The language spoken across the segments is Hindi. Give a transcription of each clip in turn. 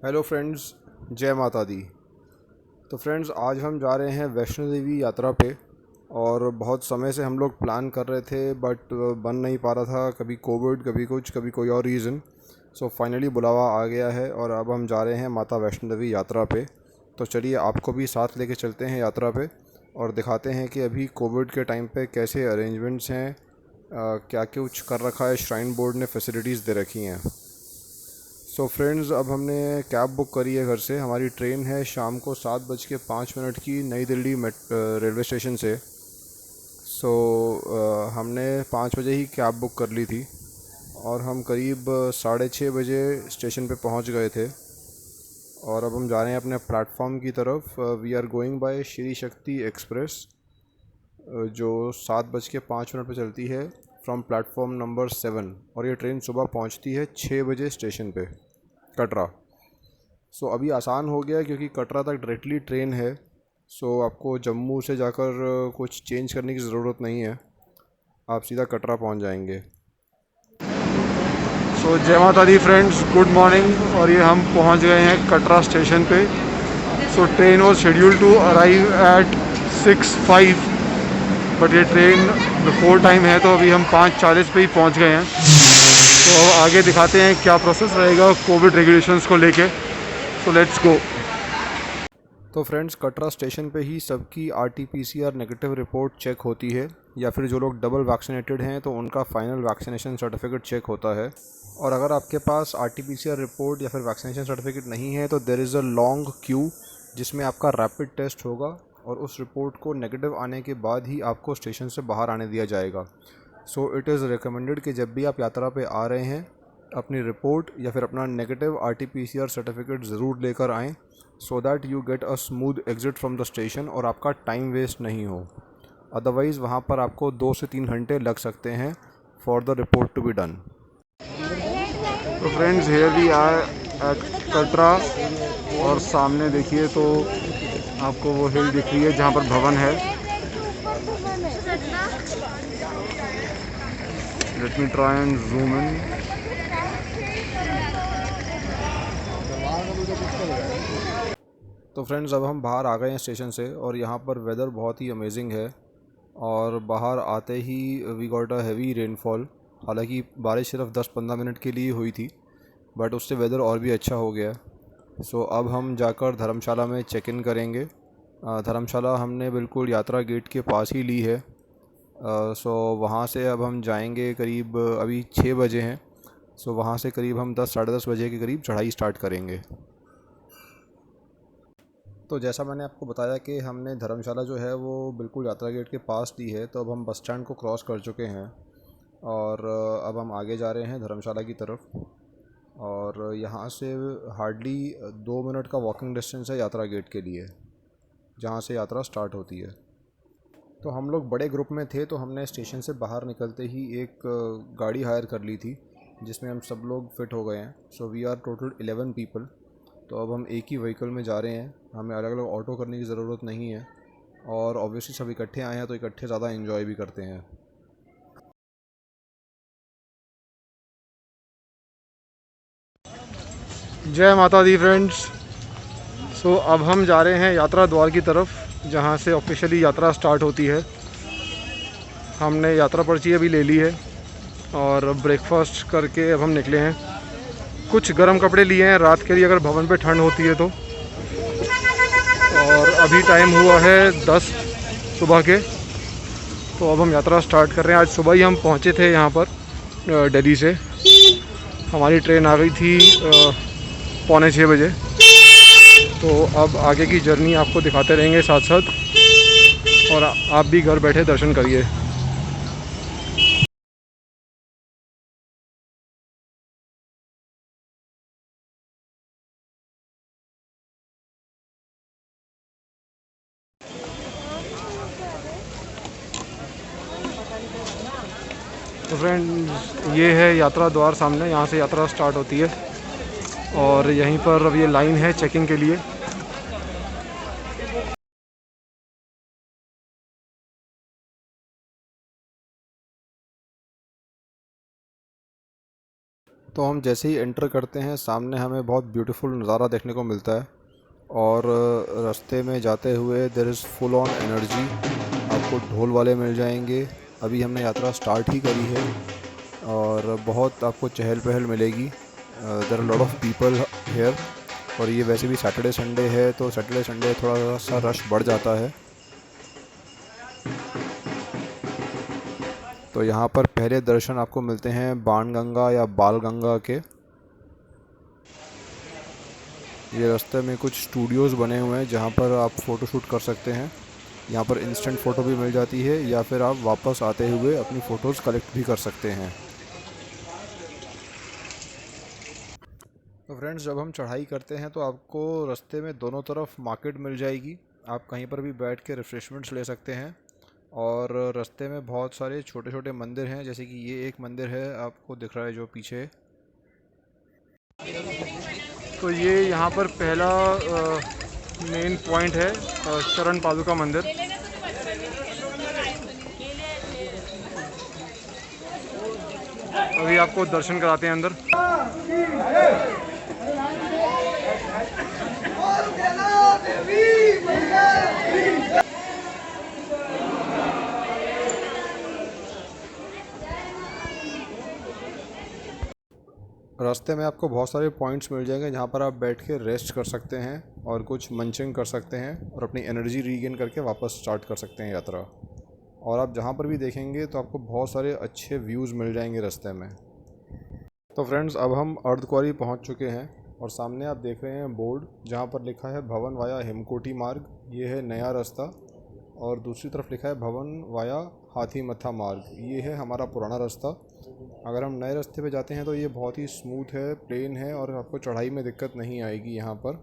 हेलो फ्रेंड्स, जय माता दी। तो फ्रेंड्स, आज हम जा रहे हैं वैष्णो देवी यात्रा पे। और बहुत समय से हम लोग प्लान कर रहे थे बट बन नहीं पा रहा था। कभी कोविड, कभी कुछ, कभी कोई और रीज़न। सो फाइनली बुलावा आ गया है और अब हम जा रहे हैं माता वैष्णो देवी यात्रा पे। तो चलिए आपको भी साथ लेके चलते हैं यात्रा पे और दिखाते हैं कि अभी कोविड के टाइम पे कैसे अरेंजमेंट्स हैं, क्या कुछ कर रखा है, श्राइन बोर्ड ने फैसिलिटीज़ दे रखी हैं। सो फ्रेंड्स, अब हमने कैब बुक करी है घर से। हमारी ट्रेन है शाम को 7:05 की नई दिल्ली रेलवे स्टेशन से। हमने 5 बजे ही कैब बुक कर ली थी और हम करीब 6:30 बजे स्टेशन पे पहुंच गए थे। और अब हम जा रहे हैं अपने प्लेटफॉर्म की तरफ। We are going by Shri Shakti express, जो 7:05 पर चलती है फ्रॉम प्लेटफॉर्म नंबर 7। और ये ट्रेन सुबह पहुंचती है 6 बजे स्टेशन पे, कटरा। अभी आसान हो गया क्योंकि कटरा तक डायरेक्टली ट्रेन है। आपको जम्मू से जाकर कुछ चेंज करने की ज़रूरत नहीं है, आप सीधा कटरा पहुंच जाएंगे। जय माता दी फ्रेंड्स, गुड मॉर्निंग। और ये हम पहुंच गए हैं कटरा स्टेशन पे। Train was schedule to arrive at 6:05, but ये ट्रेन बिफोर टाइम है तो अभी हम 5:40 पे ही पहुंच गए हैं। तो आगे दिखाते हैं क्या प्रोसेस रहेगा कोविड रेगुलेशंस को लेके। Let's go. तो फ्रेंड्स, कटरा स्टेशन पे ही सबकी आरटीपीसीआर नेगेटिव रिपोर्ट चेक होती है, या फिर जो लोग डबल वैक्सीनेटेड हैं तो उनका फाइनल वैक्सीनेशन सर्टिफिकेट चेक होता है। और अगर आपके पास आरटीपीसीआर रिपोर्ट या फिर वैक्सीनेशन सर्टिफिकेट नहीं है तो there is a long queue जिसमें आपका रैपिड टेस्ट होगा, और उस रिपोर्ट को नेगेटिव आने के बाद ही आपको स्टेशन से बाहर आने दिया जाएगा। इट इज़ रिकमेंडेड कि जब भी आप यात्रा पे आ रहे हैं, अपनी रिपोर्ट या फिर अपना नेगेटिव आरटीपीसीआर सर्टिफिकेट ज़रूर लेकर आएँ, so that you get a smooth exit from the station और आपका टाइम वेस्ट नहीं हो। अदरवाइज़ वहाँ पर आपको 2 से 3 घंटे लग सकते हैं for the report to be done. तो friends, here we are at Katra. और सामने देखिए तो आपको वो हिल दिख रही है जहाँ पर भवन है। Let me try and zoom in. तो फ्रेंड्स, अब हम बाहर आ गए हैं स्टेशन से और यहाँ पर वेदर बहुत ही अमेजिंग है। और बाहर आते ही we got a heavy rainfall. हालांकि बारिश सिर्फ 10-15 मिनट के लिए हुई थी, बट उससे वेदर और भी अच्छा हो गया। अब हम जाकर धर्मशाला में चेक इन करेंगे। धर्मशाला हमने बिल्कुल यात्रा गेट के पास ही ली है। वहाँ से अब हम जाएंगे करीब, अभी 6 बजे हैं। वहाँ से करीब हम 10-10:30 बजे के करीब चढ़ाई स्टार्ट करेंगे। तो जैसा मैंने आपको बताया कि हमने धर्मशाला जो है वो बिल्कुल यात्रा गेट के पास ली है, तो अब हम बस स्टैंड को क्रॉस कर चुके हैं और अब हम आगे जा रहे हैं धर्मशाला की तरफ। और यहाँ से हार्डली 2 मिनट का वॉकिंग डिस्टेंस है यात्रा गेट के लिए, जहाँ से यात्रा स्टार्ट होती है। तो हम लोग बड़े ग्रुप में थे तो हमने स्टेशन से बाहर निकलते ही एक गाड़ी हायर कर ली थी जिसमें हम सब लोग फिट हो गए हैं। We are total 11 people. तो अब हम एक ही व्हीकल में जा रहे हैं, हमें अलग अलग ऑटो करने की ज़रूरत नहीं है। और ऑब्वियसली सब इकट्ठे आए हैं तो इकट्ठे ज़्यादा एंजॉय भी करते हैं। जय माता दी फ्रेंड्स। अब हम जा रहे हैं यात्रा द्वार की तरफ, जहाँ से ऑफिशियली यात्रा स्टार्ट होती है। हमने यात्रा पर्ची अभी ले ली है और ब्रेकफास्ट करके अब हम निकले हैं। कुछ गर्म कपड़े लिए हैं रात के लिए अगर भवन पे ठंड होती है तो। और अभी टाइम हुआ है 10 सुबह के। तो अब हम यात्रा स्टार्ट कर रहे हैं। आज सुबह ही हम पहुंचे थे यहाँ पर दिल्ली से। हमारी ट्रेन आ गई थी 5:45 बजे। तो अब आगे की जर्नी आपको दिखाते रहेंगे साथ साथ, और आप भी घर बैठे दर्शन करिए। तो फ्रेंड्स, ये है यात्रा द्वार सामने, यहाँ से यात्रा स्टार्ट होती है। और यहीं पर अब ये लाइन है चेकिंग के लिए। तो हम जैसे ही एंटर करते हैं सामने हमें बहुत ब्यूटीफुल नज़ारा देखने को मिलता है और रास्ते में जाते हुए there is full on energy. आपको ढोल वाले मिल जाएंगे। अभी हमने यात्रा स्टार्ट ही करी है और बहुत आपको चहल पहल मिलेगी। There are lot of people here और ये वैसे भी सैटरडे संडे है तो सैटरडे संडे थोड़ा सा रश बढ़ जाता है। तो यहाँ पर पहले दर्शन आपको मिलते हैं बाणगंगा या बालगंगा के। ये रास्ते में कुछ स्टूडियोज़ बने हुए हैं जहाँ पर आप फ़ोटो शूट कर सकते हैं। यहाँ पर इंस्टेंट फ़ोटो भी मिल जाती है या फिर आप वापस आते हुए अपनी फ़ोटोज़ कलेक्ट भी कर सकते हैं। तो फ्रेंड्स, जब हम चढ़ाई करते हैं तो आपको रास्ते में दोनों तरफ मार्केट मिल जाएगी। आप कहीं पर भी बैठ के रिफ़्रेशमेंट्स ले सकते हैं और रास्ते में बहुत सारे छोटे छोटे मंदिर हैं, जैसे कि ये एक मंदिर है आपको दिख रहा है जो पीछे। तो ये यहाँ पर पहला मेन पॉइंट है चरण पादुका मंदिर। अभी आपको दर्शन कराते हैं अंदर। रास्ते में आपको बहुत सारे पॉइंट्स मिल जाएंगे जहाँ पर आप बैठ के रेस्ट कर सकते हैं और कुछ मंचिंग कर सकते हैं और अपनी एनर्जी रीगेन करके वापस स्टार्ट कर सकते हैं यात्रा। और आप जहाँ पर भी देखेंगे तो आपको बहुत सारे अच्छे व्यूज़ मिल जाएंगे रास्ते में। तो फ्रेंड्स, अब हम अर्धकुंवारी पहुँच चुके हैं और सामने आप देख रहे हैं बोर्ड जहाँ पर लिखा है भवन वाया हेमकोटी मार्ग। ये है नया रास्ता। और दूसरी तरफ लिखा है भवन वाया हाथी मत्था मार्ग। ये है हमारा पुराना रास्ता। अगर हम नए रास्ते पे जाते हैं तो ये बहुत ही स्मूथ है, प्लेन है और आपको चढ़ाई में दिक्कत नहीं आएगी यहाँ पर।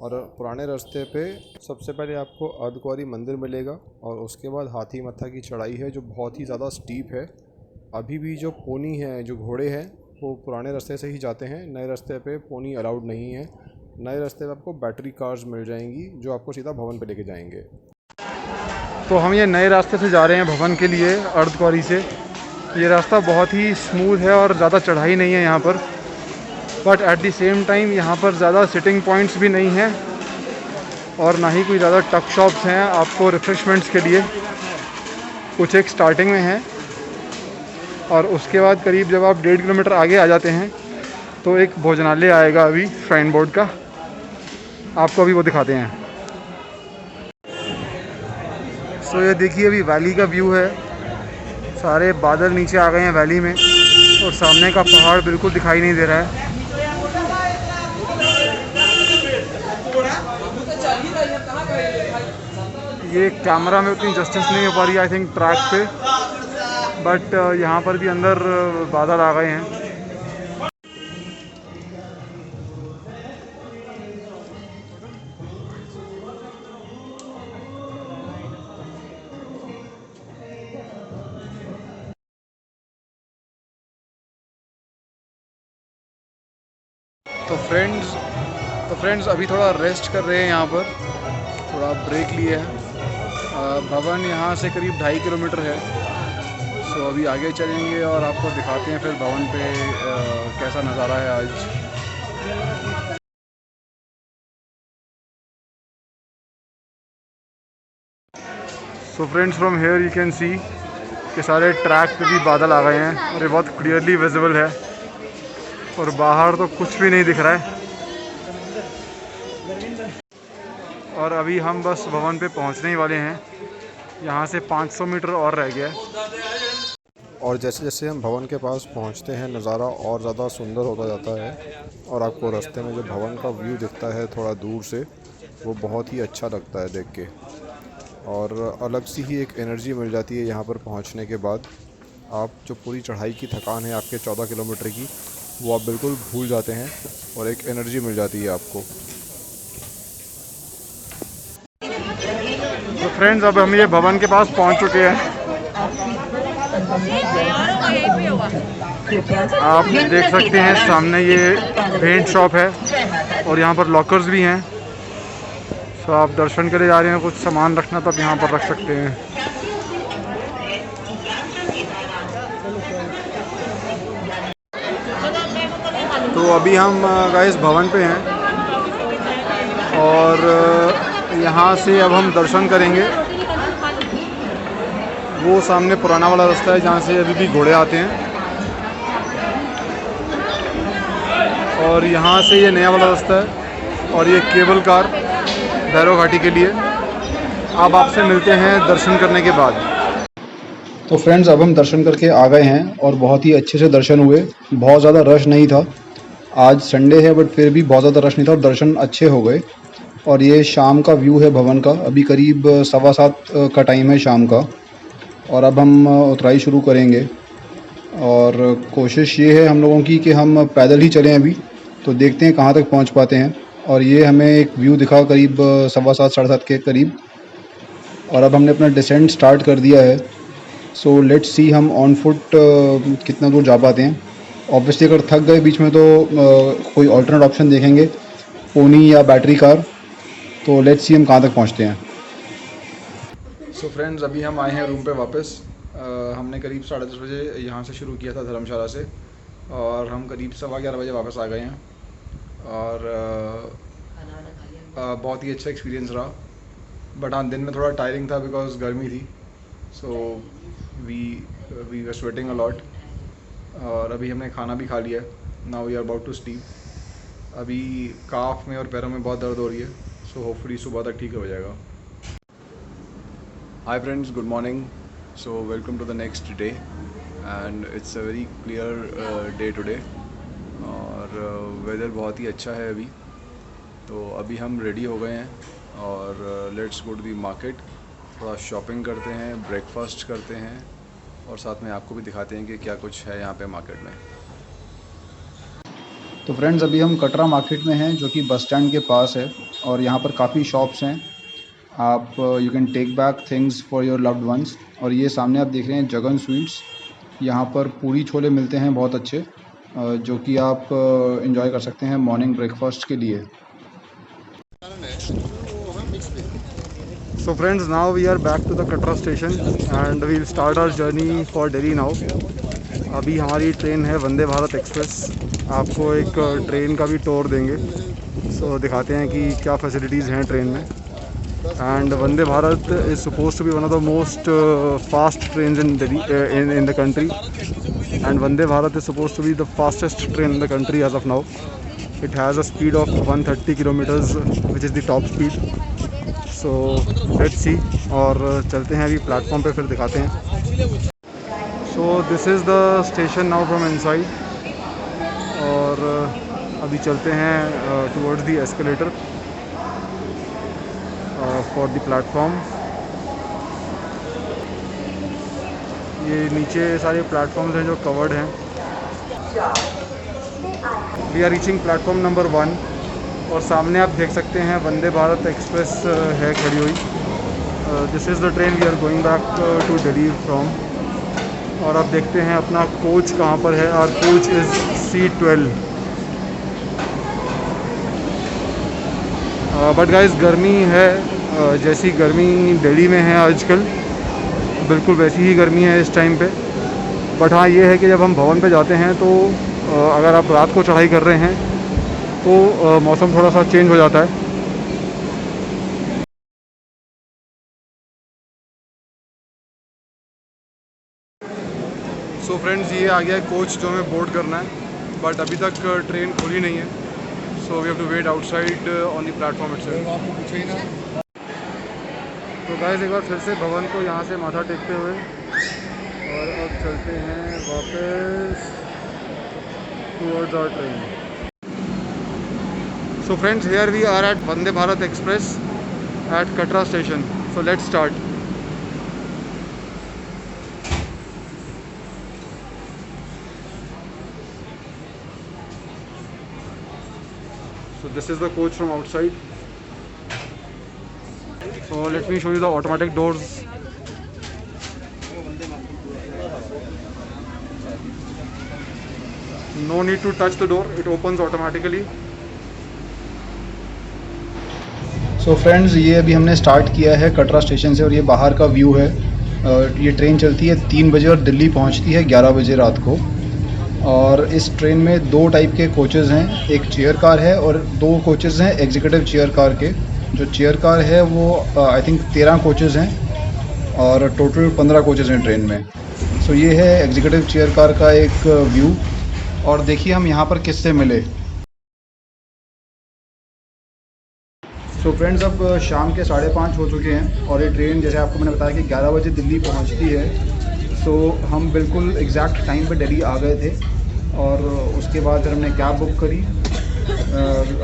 और पुराने रास्ते पे सबसे पहले आपको अर्धकुंवारी मंदिर मिलेगा और उसके बाद हाथी मत्था की चढ़ाई है जो बहुत ही ज़्यादा स्टीप है। अभी भी जो पोनी है, जो घोड़े हैं, वो पुराने रास्ते से ही जाते हैं। नए रास्ते पे पोनी अलाउड नहीं है। नए रास्ते पे आपको बैटरी कार्स मिल जाएंगी जो आपको सीधा भवन पे लेके जाएंगे। तो हम ये नए रास्ते से जा रहे हैं भवन के लिए अर्धकुंवारी से। ये रास्ता बहुत ही स्मूथ है और ज़्यादा चढ़ाई नहीं है यहाँ पर, but at the same time यहाँ पर ज़्यादा सिटिंग पॉइंट्स भी नहीं हैं और ना ही कोई ज़्यादा टक शॉप्स हैं आपको रिफ़्रेशमेंट्स के लिए। कुछ एक स्टार्टिंग में है और उसके बाद करीब जब आप 1.5 किलोमीटर आगे आ जाते हैं तो एक भोजनालय आएगा अभी श्राइन बोर्ड का। आपको अभी वो दिखाते हैं। सो ये देखिए अभी वैली का व्यू है। सारे बादल नीचे आ गए हैं वैली में और सामने का पहाड़ बिल्कुल दिखाई नहीं दे रहा है। ये कैमरा में उतनी जस्टिस नहीं हो पा रही आई थिंक ट्रैक पे, बट यहाँ पर भी अंदर बादल आ गए हैं। तो फ्रेंड्स अभी थोड़ा रेस्ट कर रहे हैं यहाँ पर, थोड़ा ब्रेक लिए हैं। भवन यहाँ से करीब 2.5 किलोमीटर है। सो अभी आगे चलेंगे और आपको दिखाते हैं फिर भवन पे कैसा नज़ारा है आज। So friends, from here you can see कि सारे ट्रैक पे भी बादल आ गए हैं और ये बहुत क्लियरली विजिबल है और बाहर तो कुछ भी नहीं दिख रहा है। और अभी हम बस भवन पे पहुंचने ही वाले हैं। यहाँ से 500 मीटर और रह गया है। और जैसे जैसे हम भवन के पास पहुंचते हैं नज़ारा और ज़्यादा सुंदर होता जाता है और आपको रास्ते में जो भवन का व्यू दिखता है थोड़ा दूर से, वो बहुत ही अच्छा लगता है देख के। और अलग सी ही एक एनर्जी मिल जाती है यहाँ पर पहुँचने के बाद। आप जो पूरी चढ़ाई की थकान है आपके 14 किलोमीटर की, वो आप बिल्कुल भूल जाते हैं और एक एनर्जी मिल जाती है आपको। तो फ्रेंड्स, अब हम ये भवन के पास पहुंच चुके हैं। आप देख सकते हैं सामने ये पेंट शॉप है और यहाँ पर लॉकर्स भी हैं। तो आप दर्शन के लिए जा रहे हैं, कुछ सामान रखना तो आप यहाँ पर रख सकते हैं। तो अभी हम गाइस भवन पे हैं और यहाँ से अब हम दर्शन करेंगे। वो सामने पुराना वाला रास्ता है जहाँ से अभी भी घोड़े आते हैं, और यहाँ से ये नया वाला रास्ता है और ये केबल कार भैरव घाटी के लिए। अब आपसे मिलते हैं दर्शन करने के बाद। तो फ्रेंड्स, अब हम दर्शन करके आ गए हैं और बहुत ही अच्छे से दर्शन हुए। बहुत ज़्यादा रश नहीं था, आज संडे है बट फिर भी बहुत ज़्यादा रश नहीं था और दर्शन अच्छे हो गए। और ये शाम का व्यू है भवन का, अभी करीब 7:15 का टाइम है शाम का। और अब हम उतराई शुरू करेंगे और कोशिश ये है हम लोगों की कि हम पैदल ही चलें अभी, तो देखते हैं कहाँ तक पहुँच पाते हैं। और ये हमें एक व्यू दिखा करीब 7:15 साढ़े 7 के करीब, और अब हमने अपना डिसेंट स्टार्ट कर दिया है। सो लेट्स सी हम ऑन फुट कितना दूर जा पाते हैं। ऑब्वियसली अगर थक गए बीच में तो कोई ऑल्टरनेट ऑप्शन देखेंगे, पोनी या बैटरी कार। तो लेट्स सी हम कहाँ तक पहुँचते हैं। सो फ्रेंड्स, अभी हम आए हैं रूम पे वापस। हमने करीब 10:30 बजे यहाँ से शुरू किया था धर्मशाला से, और हम करीब 11:15 बजे वापस आ गए हैं। और बहुत ही अच्छा एक्सपीरियंस रहा, बट हाँ दिन में थोड़ा टायरिंग था बिकॉज गर्मी थी। So we were sweating a lot. और अभी हमने खाना भी खा लिया है। Now we are about to sleep. अभी काफ में और पैरों में बहुत दर्द हो रही है, सो होपफुली सुबह तक ठीक हो जाएगा। Hi friends, good morning. So welcome to the next day and it's a very clear day today और वेदर बहुत ही अच्छा है अभी। तो अभी हम रेडी हो गए हैं और let's go to the market. थोड़ा शॉपिंग करते हैं, ब्रेकफास्ट करते हैं और साथ में आपको भी दिखाते हैं कि क्या कुछ है यहाँ पे मार्केट में। तो फ्रेंड्स, अभी हम कटरा मार्केट में हैं जो कि बस स्टैंड के पास है, और यहाँ पर काफ़ी शॉप्स हैं। आप you can take back things for your loved ones. और ये सामने आप देख रहे हैं जगन स्वीट्स। यहाँ पर पूरी छोले मिलते हैं बहुत अच्छे, जो कि आप एंजॉय कर सकते हैं मॉर्निंग ब्रेकफास्ट के लिए। So friends, now we are back to the Katra station and we will start our journey for Delhi now. अभी हमारी ट्रेन है वंदे भारत एक्सप्रेस। आपको एक ट्रेन का भी टूर देंगे, सो दिखाते हैं कि क्या फैसिलिटीज़ हैं ट्रेन में। And Vande Bharat is supposed to be one of the most fast trains in Delhi, in the country. And Vande Bharat is supposed to be the fastest train in the country as of now. It has a speed of 130 kilometers, which is the top speed. So let's see. और चलते हैं अभी प्लेटफॉर्म पे, फिर दिखाते हैं। So this is the station now from inside. और अभी चलते हैं towards the escalator for the platform. ये नीचे सारे प्लेटफॉर्म्स हैं जो कवर्ड हैं। We are reaching platform number 1 और सामने आप देख सकते हैं वंदे भारत एक्सप्रेस है खड़ी हुई। This is the train we are going back to Delhi from. और आप देखते हैं अपना कोच कहाँ पर है। और coach is C12। But guys गर्मी है, जैसी गर्मी दिल्ली में है आजकल, बिल्कुल वैसी ही गर्मी है इस टाइम पे। बट हाँ ये है कि जब हम भवन पे जाते हैं तो अगर आप रात को चढ़ाई कर रहे हैं तो मौसम थोड़ा सा चेंज हो जाता है। सो फ्रेंड्स, ये आ गया है कोच जो हमें बोर्ड करना है, बट अभी तक ट्रेन खुली नहीं है। So we have to wait outside on the platform itself. तो गाइस एक बार फिर से भवन को यहाँ से माथा टेकते हुए और अब चलते हैं वापस towards our train. So friends, here we are at Vande Bharat express at Katra station. So let's start. So this is the coach from outside. So let me show you the automatic doors. No need to touch the door, it opens automatically. So friends, ये अभी हमने स्टार्ट किया है कटरा स्टेशन से और ये बाहर का व्यू है। ये ट्रेन चलती है 3 बजे और दिल्ली पहुंचती है 11 बजे रात को। और इस ट्रेन में 2 टाइप के कोचेज़ हैं, एक चेयर कार है और 2 कोचेज़ हैं एग्जीक्यूटिव चेयर कार के। जो चेयर कार है वो आई थिंक 13 कोचेज़ हैं और टोटल 15 कोचेज़ हैं ट्रेन में। सो ये है एग्जीक्यूटिव चेयर कार का एक व्यू। और देखिए हम यहाँ पर किससे मिले। सो फ्रेंड्स, अब शाम के 5:30 हो चुके हैं और ये ट्रेन जैसे आपको मैंने बताया कि 11 बजे दिल्ली पहुँचती है। सो हम बिल्कुल एग्जैक्ट टाइम पे दिल्ली आ गए थे और उसके बाद फिर हमने कैब बुक करी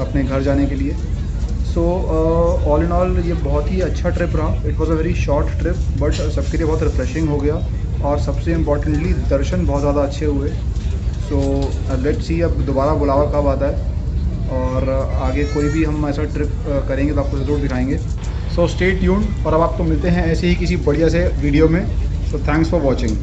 अपने घर जाने के लिए। सो ऑल इन ऑल ये बहुत ही अच्छा ट्रिप रहा। It was a very short trip but सबके लिए बहुत रिफ्रेशिंग हो गया और सबसे इम्पॉर्टेंटली दर्शन बहुत ज़्यादा अच्छे हुए। सो लेट्स सी अब दोबारा बुलावा कब आता है और आगे कोई भी हम ऐसा ट्रिप करेंगे तो आपको ज़रूर दिखाएंगे। सो स्टे ट्यून्ड और अब आपको मिलते हैं ऐसे ही किसी बढ़िया से वीडियो में। So thanks for watching.